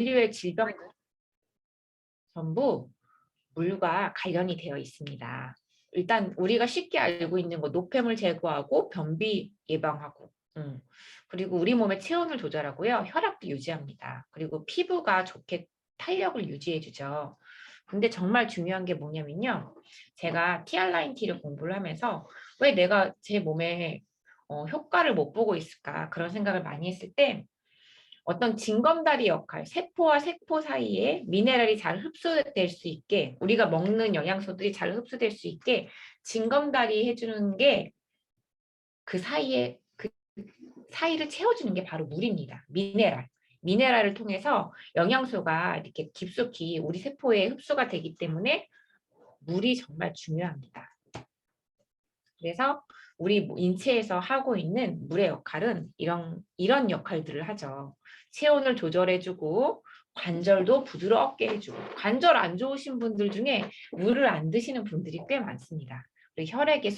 인류의 질병 전부 물과 관련이 되어 있습니다. 일단 우리가 쉽게 알고 있는 거 노폐물 제거하고 변비 예방하고 그리고 우리 몸의 체온을 조절하고요. 혈압도 유지합니다. 그리고 피부가 좋게 탄력을 유지해 주죠. 근데 정말 중요한 게 뭐냐면요. 제가 TR9T를 공부를 하면서 왜 내가 제 몸에 효과를 못 보고 있을까 그런 생각을 많이 했을 때 어떤 징검다리 역할, 세포와 세포 사이에 미네랄이 잘 흡수될 수 있게 우리가 먹는 영양소들이 잘 흡수될 수 있게 징검다리 해주는 게 그 사이를 채워주는 게 바로 물입니다. 미네랄. 미네랄을 통해서 영양소가 이렇게 깊숙이 우리 세포에 흡수가 되기 때문에 물이 정말 중요합니다. 그래서 우리 인체에서 하고 있는 물의 역할은 이런 역할들을 하죠. 체온을 조절해주고 관절도 부드럽게 해주고 관절 안 좋으신 분들 중에 물을 안 드시는 분들이 꽤 많습니다. 그리고 혈액의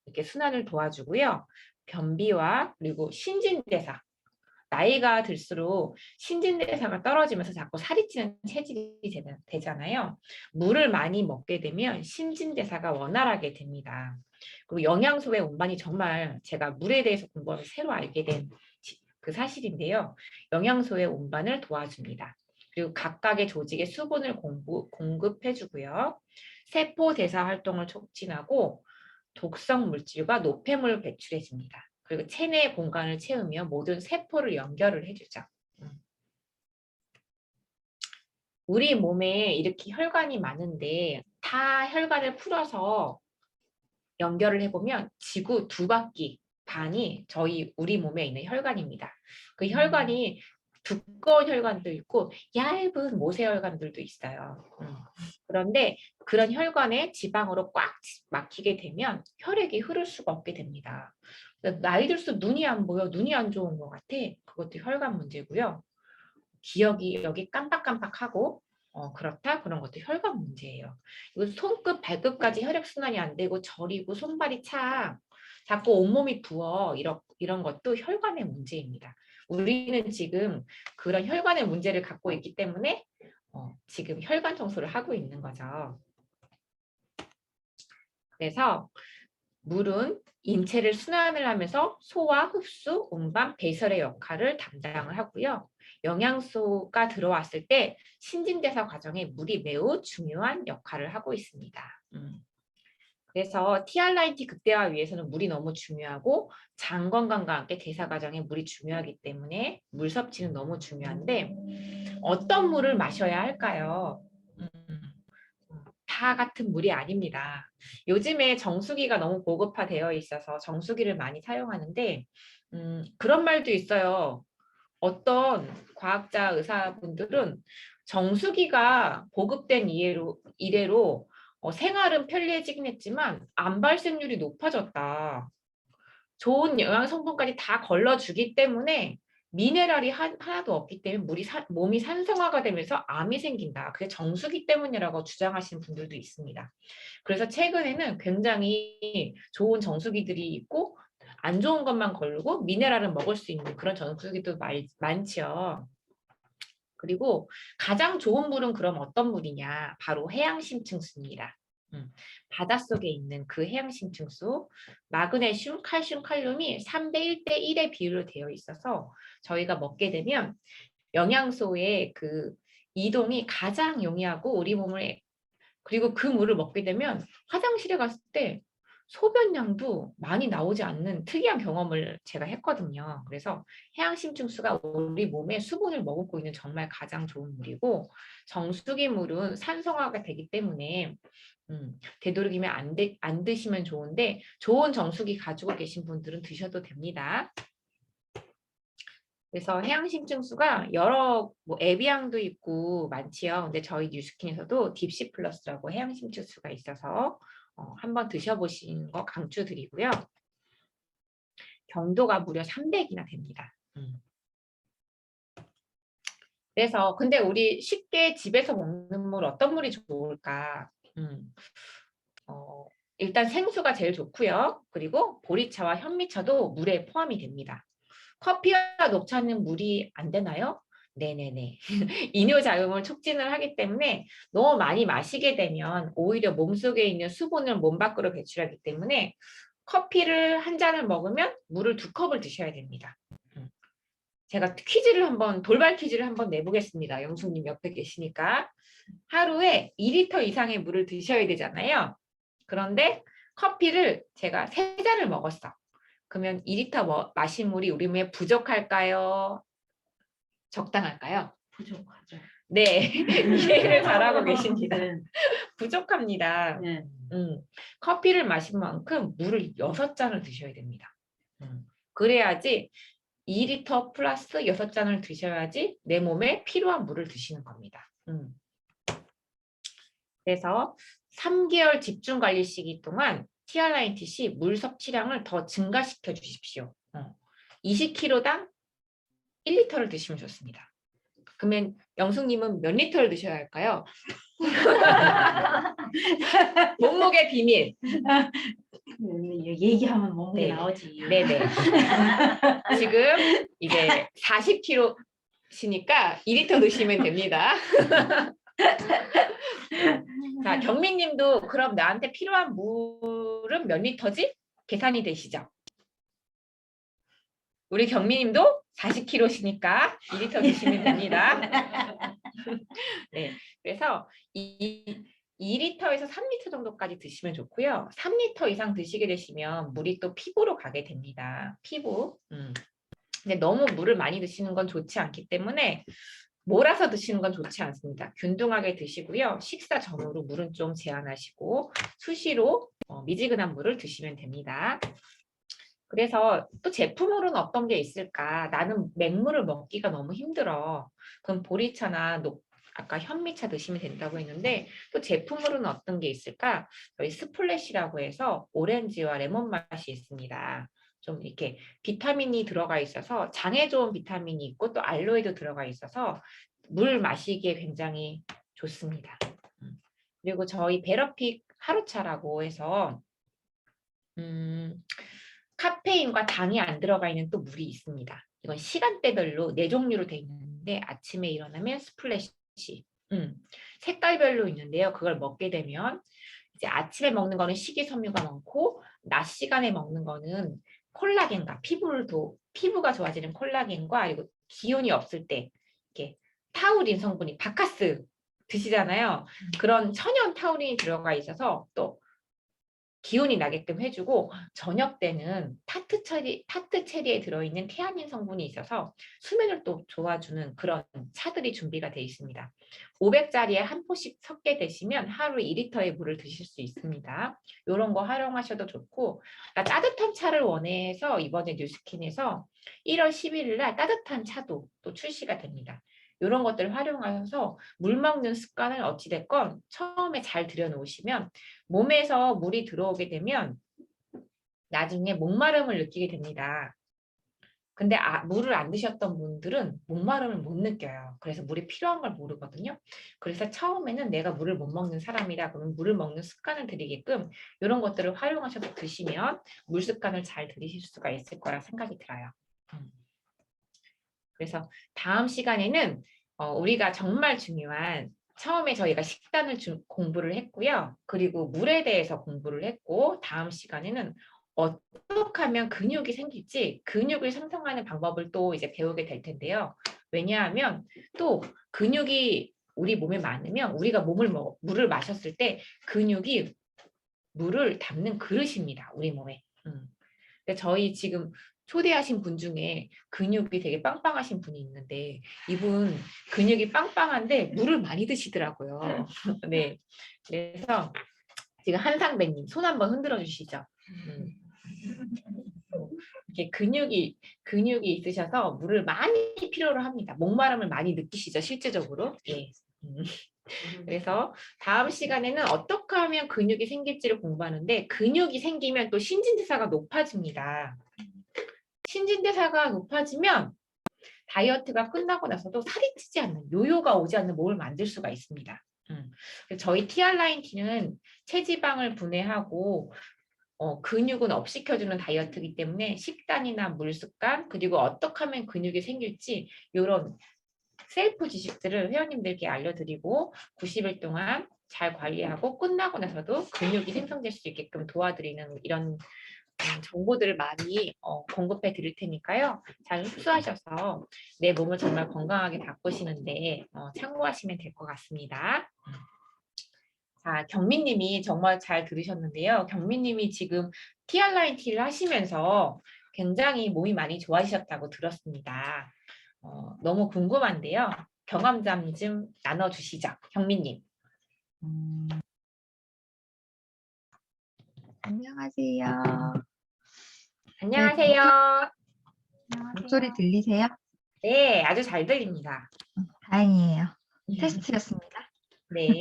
이렇게 순환을 도와주고요. 변비와 그리고 신진대사 나이가 들수록 신진대사가 떨어지면서 자꾸 살이 찌는 체질이 되잖아요. 물을 많이 먹게 되면 신진대사가 원활하게 됩니다. 그리고 영양소의 운반이 정말 제가 물에 대해서 공부하면서 새로 알게 된 그 사실인데요. 영양소의 운반을 도와줍니다. 그리고 각각의 조직에 수분을 공급해주고요. 세포 대사 활동을 촉진하고 독성 물질과 노폐물을 배출해줍니다. 그리고 체내 공간을 채우며 모든 세포를 연결을 해주죠. 우리 몸에 이렇게 혈관이 많은데 다 혈관을 풀어서 연결을 해보면 지구 2바퀴 반이 우리 몸에 있는 혈관입니다. 그 혈관이 두꺼운 혈관도 있고 얇은 모세혈관들도 있어요. 그런데 그런 혈관에 지방으로 꽉 막히게 되면 혈액이 흐를 수가 없게 됩니다. 나이 들수록 눈이 안 보여, 눈이 안 좋은 것 같아. 그것도 혈관 문제고요. 기억이 여기 깜빡깜빡하고 그렇다 그런 것도 혈관 문제예요. 이거 손끝 발끝까지 혈액순환이 안 되고 저리고 손발이 차 자꾸 온몸이 부어 이런 것도 혈관의 문제입니다. 우리는 지금 그런 혈관의 문제를 갖고 있기 때문에 지금 혈관 청소를 하고 있는 거죠. 그래서 물은 인체를 순환을 하면서 소화, 흡수, 운반, 배설의 역할을 담당을 하고요. 영양소가 들어왔을 때 신진대사 과정에 물이 매우 중요한 역할을 하고 있습니다. 그래서 TR9T 극대화 위해서는 물이 너무 중요하고 장 건강과 함께 대사 과정에 물이 중요하기 때문에 물 섭취는 너무 중요한데 어떤 물을 마셔야 할까요? 다 같은 물이 아닙니다. 요즘에 정수기가 너무 보급화되어 있어서 정수기를 많이 사용하는데 그런 말도 있어요. 어떤 과학자 의사분들은 정수기가 보급된 이래로 생활은 편리해지긴 했지만 암 발생률이 높아졌다. 좋은 영양 성분까지 다 걸러주기 때문에 미네랄이 하나도 없기 때문에 몸이 산성화가 되면서 암이 생긴다. 그게 정수기 때문이라고 주장하시는 분들도 있습니다. 그래서 최근에는 굉장히 좋은 정수기들이 있고 안 좋은 것만 걸르고 미네랄은 먹을 수 있는 그런 정수기도 많지요. 그리고 가장 좋은 물은 그럼 어떤 물이냐? 바로 해양심층수입니다. 바닷속에 있는 그 해양심층수, 마그네슘, 칼슘, 칼륨이 3대 1대 1의 비율로 되어 있어서 저희가 먹게 되면 영양소의 그 이동이 가장 용이하고 우리 몸을 그리고 그 물을 먹게 되면 화장실에 갔을 때 소변량도 많이 나오지 않는 특이한 경험을 제가 했거든요. 그래서 해양심층수가 우리 몸에 수분을 머금고 있는 정말 가장 좋은 물이고 정수기 물은 산성화가 되기 때문에 되도록이면 안 드시면 좋은데 좋은 정수기 가지고 계신 분들은 드셔도 됩니다. 그래서 해양심층수가 여러 에비앙도 있고 많지요. 근데 저희 뉴스킨에서도 딥시 플러스라고 해양심층수가 있어서 한번 드셔보시는 거 강추드리고요. 경도가 무려 300이나 됩니다. 그래서 근데 우리 쉽게 집에서 먹는 물 어떤 물이 좋을까? 일단 생수가 제일 좋고요. 그리고 보리차와 현미차도 물에 포함이 됩니다. 커피와 녹차는 물이 안 되나요? 네네네. 이뇨작용을 촉진을 하기 때문에 너무 많이 마시게 되면 오히려 몸속에 있는 수분을 몸 밖으로 배출하기 때문에 커피를 한 잔을 먹으면 물을 2컵을 드셔야 됩니다. 제가 돌발 퀴즈를 한번 내보겠습니다. 영숙님 옆에 계시니까. 하루에 2리터 이상의 물을 드셔야 되잖아요. 그런데 커피를 제가 3잔을 먹었어. 그러면 2리터 마신 물이 우리 몸에 부족할까요? 적당할까요? 부족하죠. 네, 이해를 잘하고 계십니다. 네. 부족합니다. 네. 커피를 마신 만큼 물을 6잔을 드셔야 됩니다. 그래야지 2리터 플러스 6잔을 드셔야지 내 몸에 필요한 물을 드시는 겁니다. 그래서 3개월 집중 관리 시기 동안 TRINTC 물 섭취량을 더 증가시켜 주십시오. 20kg당 1리터를 드시면 좋습니다. 그러면 영숙님은 몇 리터를 드셔야 할까요? 몸무게 비밀. 얘기하면 몸무게 네. 나오지. 네네. 지금 이제 40kg시니까 2리터 드시면 됩니다. 자, 경민님도 그럼 나한테 필요한 물은 몇 리터지? 계산이 되시죠? 우리 경민님도 40kg시니까 2리터 드시면 됩니다. 네, 그래서 2리터에서 3리터 정도까지 드시면 좋고요. 3리터 이상 드시게 되시면 물이 또 피부로 가게 됩니다. 피부. 근데 너무 물을 많이 드시는 건 좋지 않기 때문에 몰아서 드시는 건 좋지 않습니다. 균등하게 드시고요. 식사 전후로 물은 좀 제한하시고 수시로 미지근한 물을 드시면 됩니다. 그래서 또 제품으로는 어떤 게 있을까? 나는 맹물을 먹기가 너무 힘들어. 그럼 보리차나 아까 현미차 드시면 된다고 했는데 또 제품으로는 어떤 게 있을까? 저희 스플래시라고 해서 오렌지와 레몬 맛이 있습니다. 좀 이렇게 비타민이 들어가 있어서 장에 좋은 비타민이 있고 또 알로에도 들어가 있어서 물 마시기에 굉장히 좋습니다. 그리고 저희 베러픽 하루차라고 해서 카페인과 당이 안 들어가 있는 또 물이 있습니다. 이건 시간대별로 4종류로 되어 있는데 아침에 일어나면 스플래시, 색깔별로 있는데요. 그걸 먹게 되면 이제 아침에 먹는 거는 식이섬유가 많고 낮 시간에 먹는 거는 콜라겐과 피부가 좋아지는 콜라겐과 그리고 기운이 없을 때 이렇게 타우린 성분이 바카스 드시잖아요. 그런 천연 타우린이 들어가 있어서 또 기운이 나게끔 해주고 저녁 때는 타트 체리에 들어있는 태아닌 성분이 있어서 수면을 또 도와주는 그런 차들이 준비가 되어 있습니다. 500짜리에 한 포씩 섞게 되시면 하루에 2리터의 물을 드실 수 있습니다. 이런 거 활용하셔도 좋고 따뜻한 차를 원해서 이번에 뉴스킨에서 1월 11일 날 따뜻한 차도 또 출시가 됩니다. 이런 것들을 활용하셔서 물 먹는 습관을 어찌됐건 처음에 잘 들여놓으시면 몸에서 물이 들어오게 되면 나중에 목마름을 느끼게 됩니다. 근데 물을 안 드셨던 분들은 목마름을 못 느껴요. 그래서 물이 필요한 걸 모르거든요. 그래서 처음에는 내가 물을 못 먹는 사람이다. 그러면 물을 먹는 습관을 들이게끔 이런 것들을 활용하셔서 드시면 물 습관을 잘 들이실 수가 있을 거라 생각이 들어요. 그래서 다음 시간에는 우리가 정말 중요한 처음에 저희가 식단을 공부를 했고요. 그리고 물에 대해서 공부를 했고 다음 시간에는 어떻게 하면 근육이 생길지 근육을 생성하는 방법을 또 이제 배우게 될 텐데요. 왜냐하면 또 근육이 우리 몸에 많으면 우리가 물을 마셨을 때 근육이 물을 담는 그릇입니다. 우리 몸에. 근데 저희 지금 초대하신 분 중에 근육이 되게 빵빵하신 분이 있는데 이분 근육이 빵빵한데 물을 많이 드시더라고요. 네. 그래서 지금 한상배님 손 한번 흔들어 주시죠. 이렇게 근육이 있으셔서 물을 많이 필요로 합니다. 목마름을 많이 느끼시죠, 실제적으로. 예. 그래서 다음 시간에는 어떻게 하면 근육이 생길지를 공부하는데 근육이 생기면 또 신진대사가 높아집니다. 신진대사가 높아지면 다이어트가 끝나고 나서도 살이 찌지 않는 요요가 오지 않는 몸을 만들 수가 있습니다. 저희 TR라인T는 체지방을 분해하고 근육은 업시켜주는 다이어트이기 때문에 식단이나 물 습관 그리고 어떻게 하면 근육이 생길지 이런 셀프 지식들을 회원님들께 알려드리고 90일 동안 잘 관리하고 끝나고 나서도 근육이 생성될 수 있게끔 도와드리는 이런 정보들을 많이 공급해 드릴 테니까요. 잘 흡수하셔서 내 몸을 정말 건강하게 바꾸시는데 참고하시면 될 것 같습니다. 자, 경민님이 정말 잘 들으셨는데요. 경민님이 지금 TR9T를 하시면서 굉장히 몸이 많이 좋아지셨다고 들었습니다. 너무 궁금한데요. 경험담 좀 나눠주시죠. 경민님. 안녕하세요. 안녕하세요. 목소리 들리세요? 네, 아주 잘 들립니다. 다행이에요. 테스트였습니다. 네.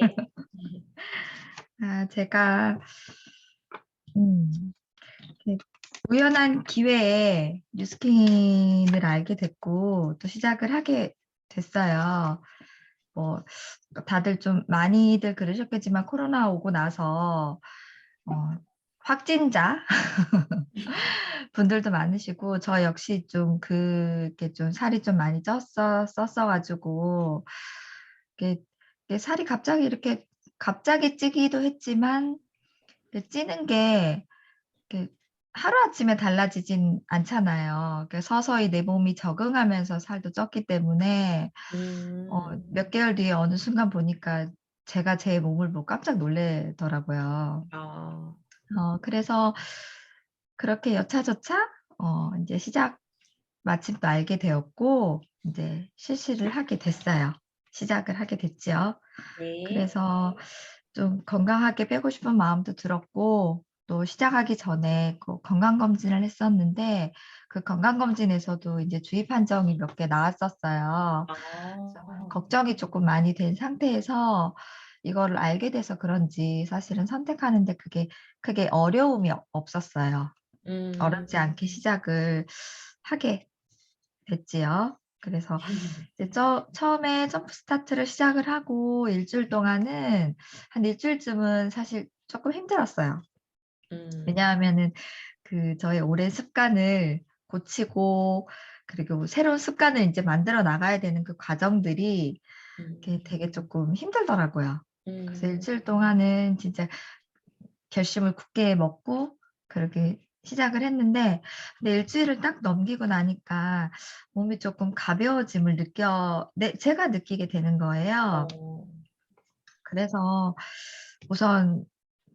제가 우연한 기회에 뉴스킨을 알게 됐고 또 시작을 하게 됐어요. 뭐 다들 좀 많이들 그러셨겠지만 코로나 오고 나서 확진자 분들도 많으시고 저 역시 좀 그게 좀 살이 좀 많이 쪘었어가지고 이게 살이 갑자기 이렇게 갑자기 찌기도 했지만 찌는 게 이렇게 하루아침에 달라지진 않잖아요. 서서히 내 몸이 적응하면서 살도 쪘기 때문에 몇 개월 뒤에 어느 순간 보니까 제가 제 몸을 보고 깜짝 놀래더라고요. 그래서 그렇게 여차저차 이제 마침 또 알게 되었고 이제 실시를 하게 됐어요. 시작을 하게 됐죠. 네. 그래서 좀 건강하게 빼고 싶은 마음도 들었고 또 시작하기 전에 그 건강검진을 했었는데 그 건강검진에서도 이제 주의 판정이 몇 개 나왔었어요. 그래서 걱정이 조금 많이 된 상태에서 이거를 알게 돼서 그런지 사실은 선택하는데 그게 크게 어려움이 없었어요. 어렵지 않게 시작을 하게 됐지요. 그래서 이제 처음에 점프 스타트를 시작을 하고 일주일 동안은 한 일주일쯤은 사실 조금 힘들었어요. 왜냐하면은 그 저의 오랜 습관을 고치고 그리고 새로운 습관을 이제 만들어 나가야 되는 그 과정들이 되게 조금 힘들더라고요. 그래서 일주일 동안은 진짜 결심을 굳게 먹고 그렇게 시작을 했는데 근데 일주일을 딱 넘기고 나니까 몸이 조금 가벼워짐을 제가 느끼게 되는 거예요. 그래서 우선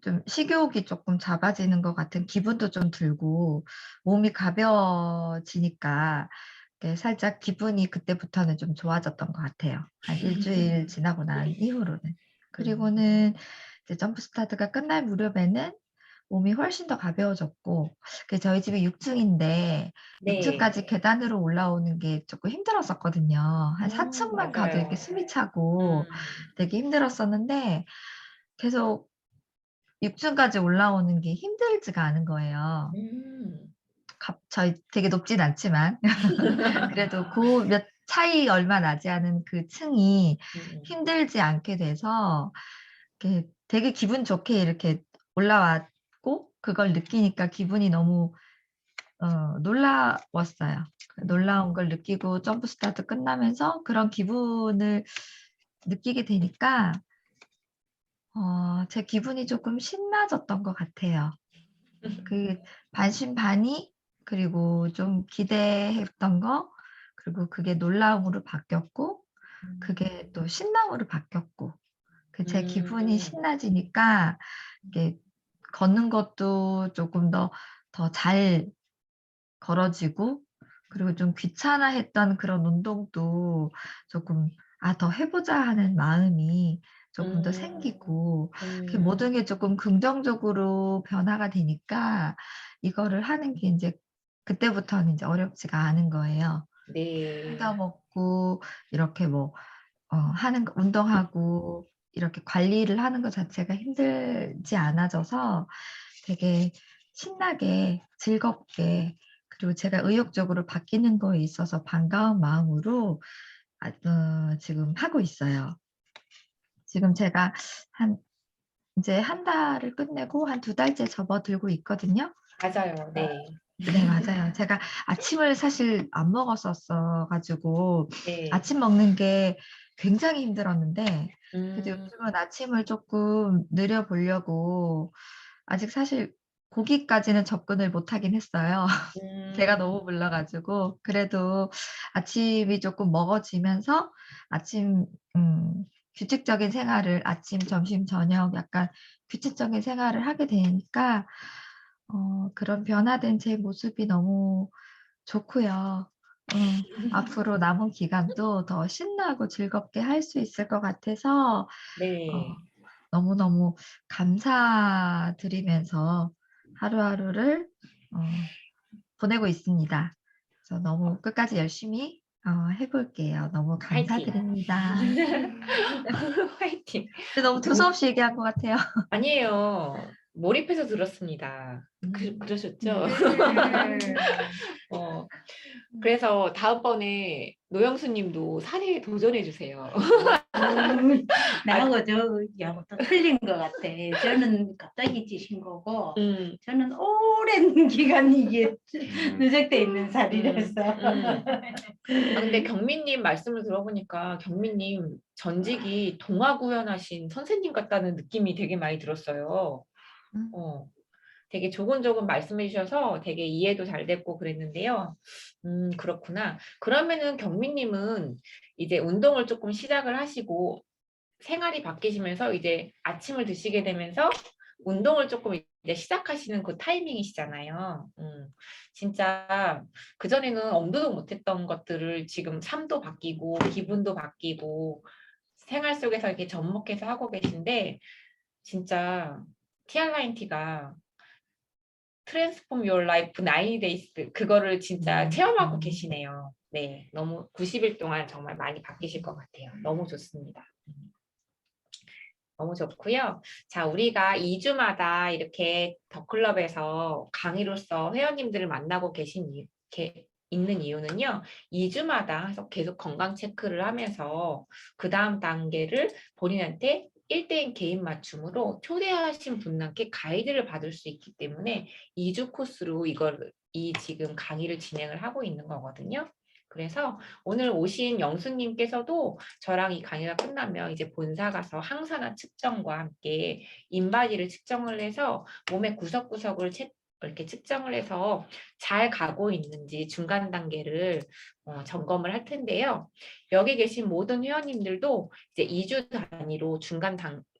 좀 식욕이 조금 작아지는 것 같은 기분도 좀 들고 몸이 가벼워지니까 살짝 기분이 그때부터는 좀 좋아졌던 것 같아요. 한 일주일 지나고 난 이후로는. 그리고는 이제 점프 스타트가 끝날 무렵에는 몸이 훨씬 더 가벼워졌고 저희 집이 6층인데 6층까지 계단으로 올라오는 게 조금 힘들었었거든요. 한 4층만 가도 이렇게 숨이 차고 되게 힘들었었는데 계속 6층까지 올라오는 게 힘들지가 않은 거예요. 저희 되게 높진 않지만 그래도 그 차이 얼마 나지 않은 그 층이 힘들지 않게 돼서 되게 기분 좋게 이렇게 올라왔고 그걸 느끼니까 기분이 너무 놀라웠어요. 놀라운 걸 느끼고 점프 스타트 끝나면서 그런 기분을 느끼게 되니까 제 기분이 조금 신나졌던 것 같아요. 그 반신반의 그리고 좀 기대했던 거 그리고 그게 놀라움으로 바뀌었고 그게 또 신남으로 바뀌었고 제 기분이 신나지니까 이게 걷는 것도 조금 더 잘 걸어지고 그리고 좀 귀찮아했던 그런 운동도 조금 더 해보자 하는 마음이 조금 더 생기고 모든 게 조금 긍정적으로 변화가 되니까 이거를 하는 게 이제 그때부터는 이제 어렵지가 않은 거예요. 챙겨 먹고 이렇게 운동하고 이렇게 관리를 하는 것 자체가 힘들지 않아져서 되게 신나게 즐겁게 그리고 제가 의욕적으로 바뀌는 거에 있어서 반가운 마음으로 지금 하고 있어요. 지금 제가 이제 한 달을 끝내고 한 2달째 접어들고 있거든요. 맞아요. 네. 네, 맞아요. 제가 아침을 사실 안 먹었었어 가지고 네. 아침 먹는 게 굉장히 힘들었는데 그래도 음, 요즘은 아침을 조금 늘려 보려고 아직 사실 고기까지는 접근을 못 하긴 했어요. 배가 음, 너무 불러 가지고 그래도 아침이 조금 먹어지면서 아침 규칙적인 생활을 아침, 점심, 저녁 약간 규칙적인 생활을 하게 되니까 그런 변화된 제 모습이 너무 좋고요. 앞으로 남은 기간도 더 신나고 즐겁게 할 수 있을 것 같아서 어, 네. 너무너무 감사드리면서 하루하루를 어, 보내고 있습니다. 그래서 너무 끝까지 열심히 해볼게요. 너무 화이팅. 감사드립니다. 화이팅. 근데 너무 두서없이 얘기한 것 같아요. 아니에요. 몰입해서 들었습니다. 그러셨죠? 네. 어, 그래서 다음번에 노영수 님도 사례에 도전해 주세요. 아, 나하고 저하고 또 틀린 것 같아. 저는 갑자기 찌신 거고, 음, 저는 오랜 기간 이게 음. 누적돼 있는 살이라서. 음. 아, 근데 경민님 말씀을 들어보니까 경민님 전직이 동화 구현하신 선생님 같다는 느낌이 되게 많이 들었어요. 음. 어, 되게 조곤조곤 말씀해 주셔서 되게 이해도 잘 됐고 그랬는데요. 그렇구나. 그러면은 경민님은 이제 운동을 조금 시작을 하시고 생활이 바뀌시면서 이제 아침을 드시게 되면서 운동을 조금 이제 시작하시는 그 타이밍이시잖아요. 진짜 그전에는 엄두도 못했던 것들을 지금 삶도 바뀌고 기분도 바뀌고 생활 속에서 이렇게 접목해서 하고 계신데 진짜 TR90가 트랜스폼 유어 라이프 90 데이스 그거를 진짜 체험하고 계시네요. 네, 너무 90일 동안 정말 많이 바뀌실 것 같아요. 너무 좋습니다. 너무 좋고요. 자, 우리가 2주마다 이렇게 더클럽에서 강의로서 회원님들을 만나고 있는 이유는요. 2주마다 계속 건강 체크를 하면서 그 다음 단계를 본인한테 1대1 개인 맞춤으로 초대하신 분께 가이드를 받을 수 있기 때문에 2주 코스로 이 지금 강의를 진행을 하고 있는 거거든요. 그래서 오늘 오신 영수님께서도 저랑 이 강의가 끝나면 이제 본사 가서 항산화 측정과 함께 인바디를 측정을 해서 몸의 구석구석을 이렇게 측정을 해서 잘 가고 있는지 중간 단계를 점검을 할 텐데요. 여기 계신 모든 회원님들도 이제 2주 단위로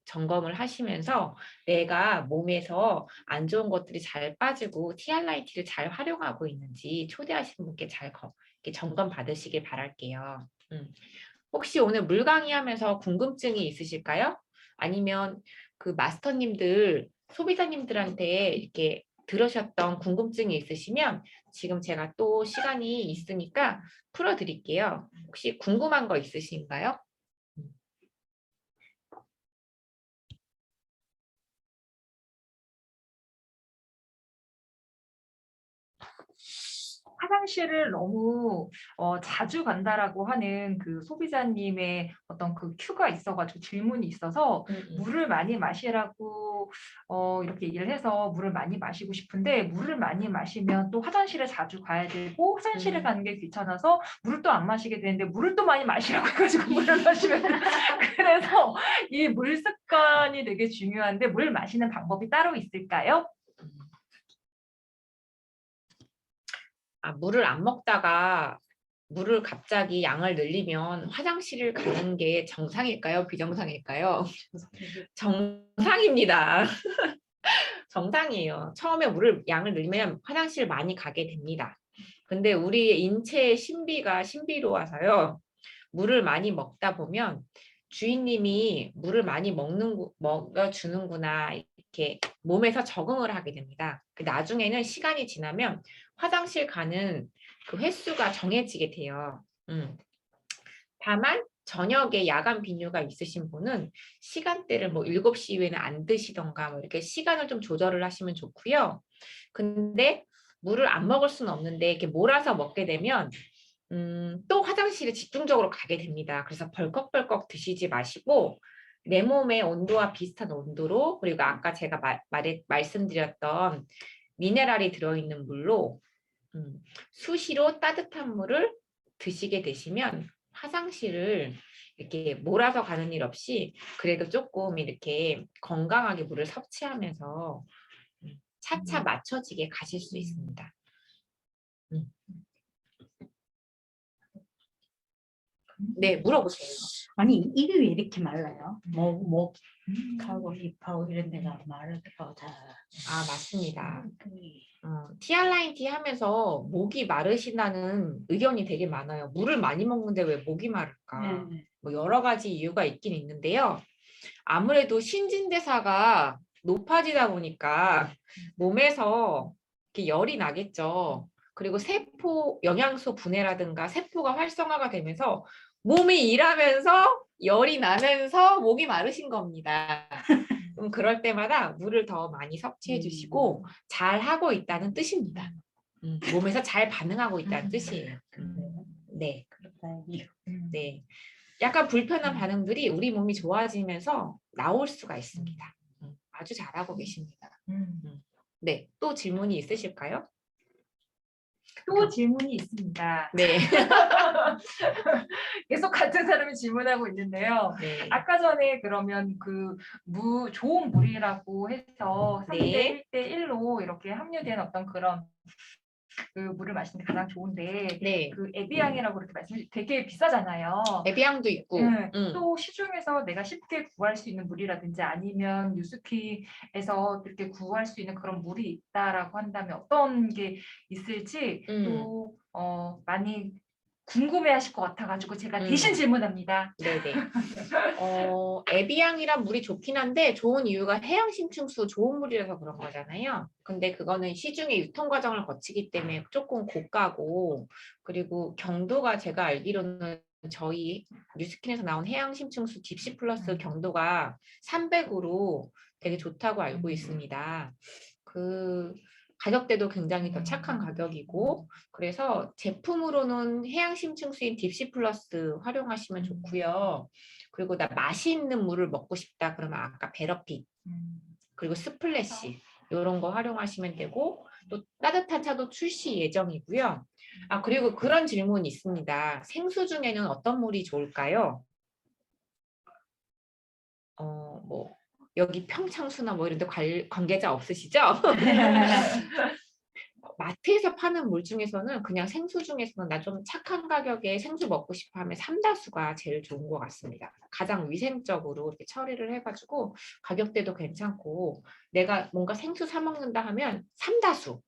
점검을 하시면서 내가 몸에서 안 좋은 것들이 잘 빠지고 TRIT를 잘 활용하고 있는지 초대하신 분께 잘 이렇게 점검 받으시길 바랄게요. 혹시 오늘 물 강의하면서 궁금증이 있으실까요? 아니면 그 마스터님들, 소비자님들한테 이렇게 들으셨던 궁금증이 있으시면 지금 제가 또 시간이 있으니까 풀어드릴게요. 혹시 궁금한 거 있으신가요? 화장실을 너무 자주 간다라고 하는 그 소비자님의 어떤 그 큐가 있어가지고 질문이 있어서 물을 많이 마시라고 이렇게 얘기를 해서 물을 많이 마시고 싶은데 물을 많이 마시면 또 화장실에 자주 가야 되고 화장실에 가는 게 귀찮아서 물을 또 안 마시게 되는데 물을 또 많이 마시라고 해가지고 물을 마시면 그래서 이 물 습관이 되게 중요한데 물 마시는 방법이 따로 있을까요? 물을 안 먹다가 물을 갑자기 양을 늘리면 화장실을 가는 게 정상일까요? 비정상일까요? 정상입니다. 정상이에요. 처음에 양을 늘리면 화장실 많이 가게 됩니다. 근데 우리 인체의 신비가 신비로워서요. 물을 많이 먹다 보면 주인님이 물을 많이 먹여주는구나 이렇게 몸에서 적응을 하게 됩니다. 나중에는 시간이 지나면 화장실 가는 그 횟수가 정해지게 돼요. 다만 저녁에 야간 빈뇨가 있으신 분은 시간대를 뭐 7시 이후에는 안 드시던가 뭐 이렇게 시간을 좀 조절을 하시면 좋고요. 근데 물을 안 먹을 수는 없는데 이렇게 몰아서 먹게 되면 또 화장실에 집중적으로 가게 됩니다. 그래서 벌컥벌컥 드시지 마시고 내 몸의 온도와 비슷한 온도로 그리고 아까 제가 말씀드렸던 미네랄이 들어있는 물로 수시로 따뜻한 물을 드시게 되시면 화장실을 이렇게 몰아서 가는 일 없이 그래도 조금 이렇게 건강하게 물을 섭취하면서 차차 맞춰지게 가실 수 있습니다. 네, 물어보세요. 아니 이게 왜 이렇게 말라요? 목하고 힙하고 이런 데가 말라서 잘. 아, 맞습니다. 그, 티알라인-T 하면서 목이 마르신다는 의견이 되게 많아요. 물을 많이 먹는데 왜 목이 마를까? 네. 뭐 여러 가지 이유가 있긴 있는데요. 아무래도 신진대사가 높아지다 보니까 몸에서 이렇게 열이 나겠죠. 그리고 세포 영양소 분해라든가 세포가 활성화가 되면서 몸이 일하면서 열이 나면서 목이 마르신 겁니다. 그럼 그럴 때마다 물을 더 많이 섭취해 주시고 잘 하고 있다는 뜻입니다. 몸에서 잘 반응하고 있다는 뜻이에요. 네. 그렇다니요. 네. 약간 불편한 반응들이 우리 몸이 좋아지면서 나올 수가 있습니다. 아주 잘하고 계십니다. 네. 또 질문이 있으실까요? 또 질문이 있습니다. 네. 계속 같은 사람이 질문하고 있는데요. 네. 아까 전에 그러면 그 좋은 물이라고 해서 3대 1대 1로 이렇게 함유된 어떤 그런 그 물을 마시는 게 가장 좋은데 네. 그 에비앙이라고 그렇게 말씀해 되게 비싸잖아요. 에비앙도 있고. 네, 또 시중에서 내가 쉽게 구할 수 있는 물이라든지 아니면 뉴스키에서 이렇게 구할 수 있는 그런 물이 있다라고 한다면 어떤 게 있을지 또 많이 궁금해하실 것 같아가지고 제가 대신 질문합니다. 네네. 에비앙이란 물이 좋긴 한데 좋은 이유가 해양심층수 좋은 물이라서 그런 거잖아요. 근데 그거는 시중에 유통 과정을 거치기 때문에 조금 고가고 그리고 경도가 제가 알기로는 저희 뉴스킨에서 나온 해양심층수 딥시 플러스 경도가 300으로 되게 좋다고 알고 있습니다. 그 가격대도 굉장히 더 착한 가격이고 그래서 제품으로는 해양심층수인 딥시 플러스 활용하시면 좋고요. 그리고 나 맛이 있는 물을 먹고 싶다 그러면 아까 베러핏 그리고 스플래시 이런 거 활용하시면 되고 또 따뜻한 차도 출시 예정이고요. 아 그리고 그런 질문이 있습니다. 생수 중에는 어떤 물이 좋을까요? 뭐 여기 평창수나 뭐 이런 데 관계자 없으시죠? 마트에서 파는 물 중에서는 그냥 생수 중에서는 나 좀 착한 가격에 생수 먹고 싶어 하면 삼다수가 제일 좋은 것 같습니다. 가장 위생적으로 이렇게 처리를 해가지고 가격대도 괜찮고 내가 뭔가 생수 사 먹는다 하면 삼다수.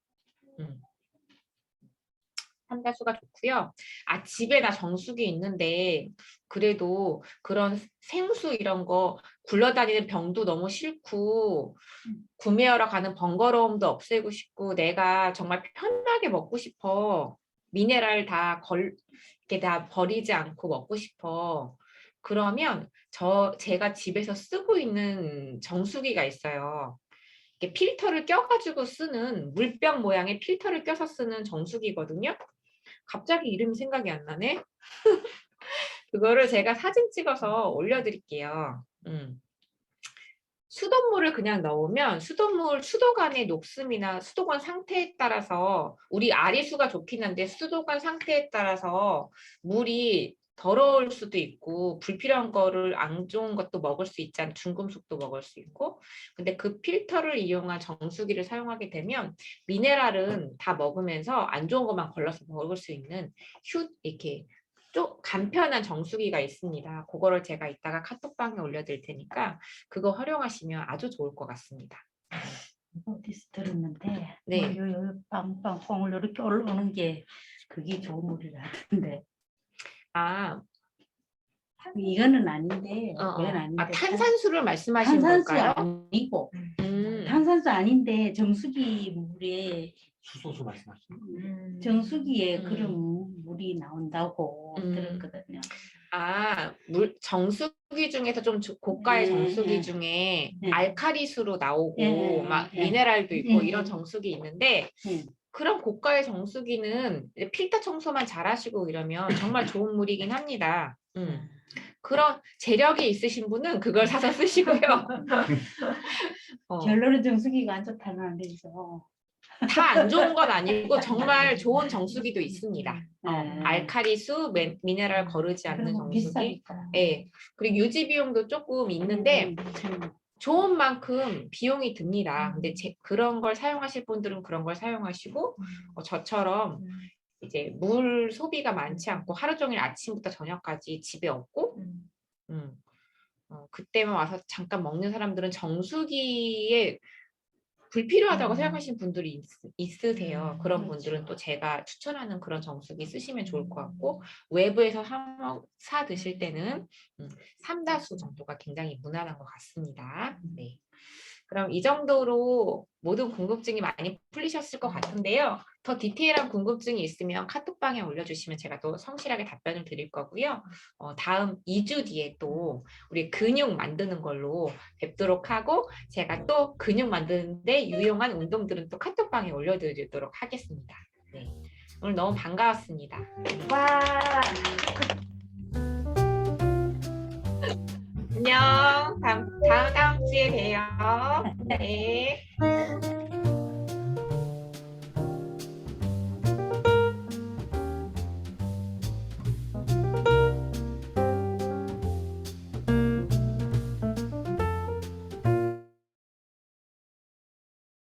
삼다수가 좋고요. 아 집에 나 정수기 있는데 그래도 그런 생수 이런 거 굴러다니는 병도 너무 싫고 구매하러 가는 번거로움도 없애고 싶고 내가 정말 편하게 먹고 싶어. 미네랄 이렇게 다 버리지 않고 먹고 싶어. 그러면 제가 집에서 쓰고 있는 정수기가 있어요. 이렇게 필터를 껴가지고 쓰는 물병 모양의 필터를 껴서 쓰는 정수기거든요. 갑자기 이름이 생각이 안 나네. 그거를 제가 사진 찍어서 올려드릴게요. 수돗물을 그냥 넣으면 수도관의 녹습이나 수도관 상태에 따라서 우리 아리수가 좋긴 한데 수도관 상태에 따라서 물이 더러울 수도 있고 불필요한 거를 안 좋은 것도 먹을 수 있잖아요. 중금속도 먹을 수 있고 근데 그 필터를 이용한 정수기를 사용하게 되면 미네랄은 다 먹으면서 안 좋은 것만 걸러서 먹을 수 있는 이렇게 좀 간편한 정수기가 있습니다. 그거를 제가 이따가 카톡방에 올려드릴 테니까 그거 활용하시면 아주 좋을 것 같습니다. 어디서 들었는데 네. 빵빵 이렇게 올라오는 게 그게 좋은 물이라던데 아, 이거는 아닌데 이건 아닌데 탄산수를 말씀하시는 탄산수 걸까요? 아니고 탄산수 아닌데 정수기 물에 수소수 말씀하시는 정수기에 그런 물이 나온다고 들었거든요. 아, 정수기 중에서 좀 고가의 정수기 중에 알카리수로 나오고 막 미네랄도 있고 이런 정수기 있는데 그런 고가의 정수기는 필터 청소만 잘하시고 이러면 정말 좋은 물이긴 합니다. 그런 재력이 있으신 분은 그걸 사서 쓰시고요. 결론은 정수기가 안 좋다는 데서 다 안 좋은 건 아니고 정말 좋은 정수기도 있습니다. 네. 알카리수, 미네랄 거르지 않는 그런 거 정수기. 비싸니까. 예. 그리고 유지 비용도 조금 있는데 좋은 만큼 비용이 듭니다. 근데 그런 걸 사용하실 분들은 그런 걸 사용하시고 저처럼 이제 물 소비가 많지 않고 하루 종일 아침부터 저녁까지 집에 없고 그때만 와서 잠깐 먹는 사람들은 정수기에 불필요하다고 생각하시는 분들이 있으세요. 그런 분들은 또 제가 추천하는 그런 정수기 쓰시면 좋을 것 같고 외부에서 사 드실 때는 삼다수 정도가 굉장히 무난한 것 같습니다. 네. 그럼 이 정도로 모든 궁금증이 많이 풀리셨을 것 같은데요. 더 디테일한 궁금증이 있으면 카톡방에 올려주시면 제가 또 성실하게 답변을 드릴 거고요. 다음 2주 뒤에 또 우리 근육 만드는 걸로 뵙도록 하고 제가 또 근육 만드는데 유용한 운동들은 또 카톡방에 올려드리도록 하겠습니다. 네. 오늘 너무 반가웠습니다. 와. 안녕. 다음 주에 봬요. 네.